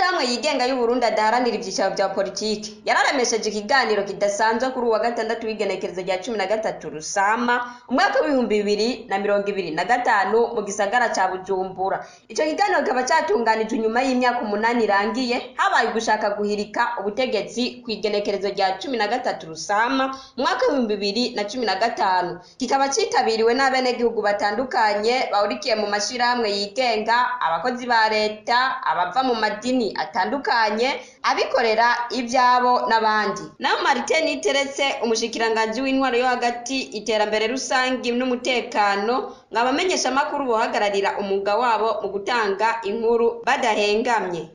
Amashirahamwe yigenga y'u Burundi adaharanira ivyicaro vya politiki yararemesheje ikiganiro kidasanzwe kuri uwa gatandatu w'igenekerezo rya 13 Rusama umwaka w'ibihumbi 2025 mu gisagara ca Bujumbura. Ico kiganiro kikaba catunganijwe nyuma y'imyaka 8 irangiye habaye gushaka guhirika ubutegetsi kw'igenekerezo rya 13 Rusama umwaka w'ibihumbi 2015. Kikaba citabiriwe n'abenegihugu batandukanye bahurikiye mu mashirahamwe yigenga, abakozi ba leta, abava mu madini atandukanye, abikorera ivyabo n'abandi. Naho Martin Niteretse umushikiranganje w'intwaro yo hagati, iterambere rusangi n'umutekano mwabamenyesha makuru bohagararira umwuga wabo mu gutanga inkuru badahengamye.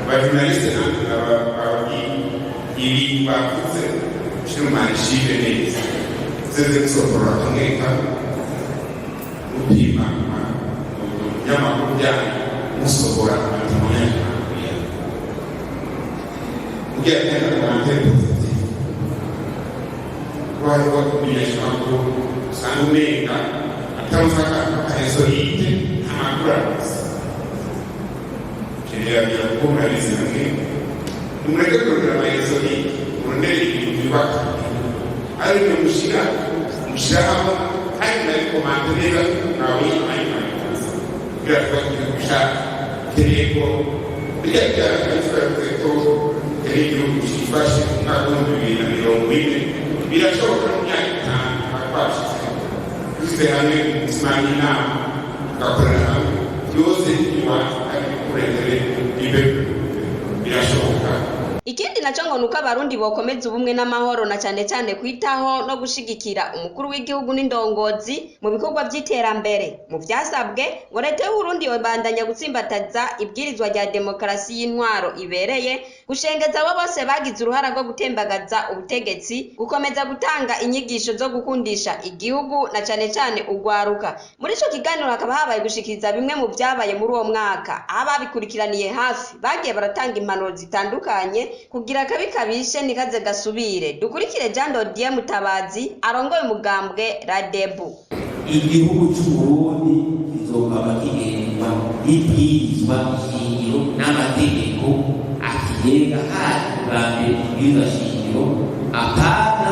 Journaliste ibi bavuze cyumanishije neza zeze gusohora kamweka upima y'amakuru byanyu musohora atumanya kugira ngo komantere positive wari wakumenyesha amakuru usanga umenga atamusaka akaresolite amakuru arasa kiriya kumuralize namwe umureke kurondera amaresolite urondere ibintu bibaka ariko mushiraho kandi nari komantere nawe ayimanitse kugira ngo gushaka tereko bijya byarakozwe ko igihugu cyifashe umwaka w'2040 birashoboka mu myaka 5 twashyize twese hamwe dusimanye inama tugakorera hamwe byose iwacu ari kurengere ibe birashoboka. Ikindi naco ngo nuko abarundi bokomeza ubumwe n'amahoro na cyane cyane kwitaho no gushigikira umukuru w'igihugu n'indongozi mu bikorwa by'iterambere. Mu vyasabwe ngo leta y'u Burundi yobandanya gutsimbataza ibwirizwa rya demokarasi y'intwaro ibereye, gushengeza abo bose bagize uruhara rwo gutembagaza ubutegetsi, gukomeza gutanga inyigisho zo gukundisha igihugu na cyane cyane ugwaruka. Muri ico kiganiro hakaba habaye gushikiriza bimwe mu vyabaye muri uwo mwaka, ababikurikiraniye hafi bagiye baratanga impanuro zitandukanye kugira kabi kabishe nikaze gasubire. Dukurikire Jean Dodier Mutabazi arongoye umugambwe Radebu. Igihugu cy'u Burundi kizokaba kigendwa n'ibwirizwa shingiro n'amategeko akigenga hadi ubwambere ibwirizwa shingiro apana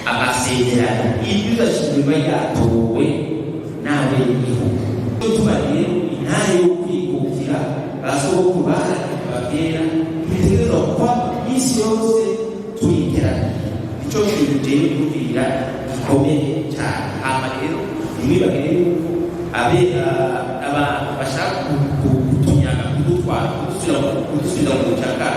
amasezerano. Ibwirizwa shingiro yatowe n'abenegihugu. Tuba rero intare yo kwikukira basokuru babera bitegerezwa kuba isi yose tuyiterana. Ico kintu rero kugira gikomeye cyane. Hama rero ntibibagire yuko bashaka kutunyaga kudusubira mu bucakara,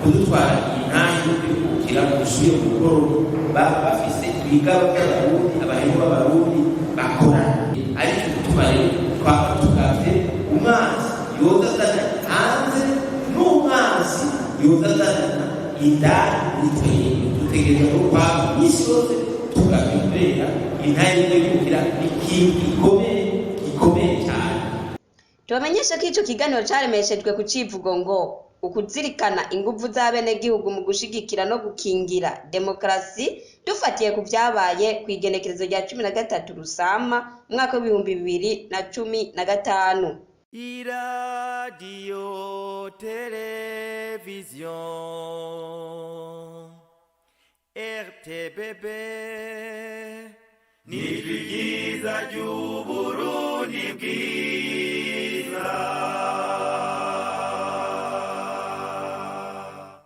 kudutwara intare yo kwikukira gusubira mu bukoroni. Baba bafise ibigabo by'abarundi, abahindu b'abarundi bakorana. Ariko gutuma rero twaba tugavye umwanzi yozazana hanze n'umwanzi yozazana indani nitweye. Dutegereza ko kwa isi yose tugakwibera intare yo kugira ikintu gikomeye cyane. Tubamenyesha ko ico kiganiro caremeshejwe ku civugo ngo ukuzirikana inguvu z'abenegihugu mu gushigikira no gukingira demokarasi, dufatiye ku vyabaye kw'igenekerezo rya 13 Rusama umwaka w'2015. Radio Television RTBB Nibyiza ry'Uburundi bwiza.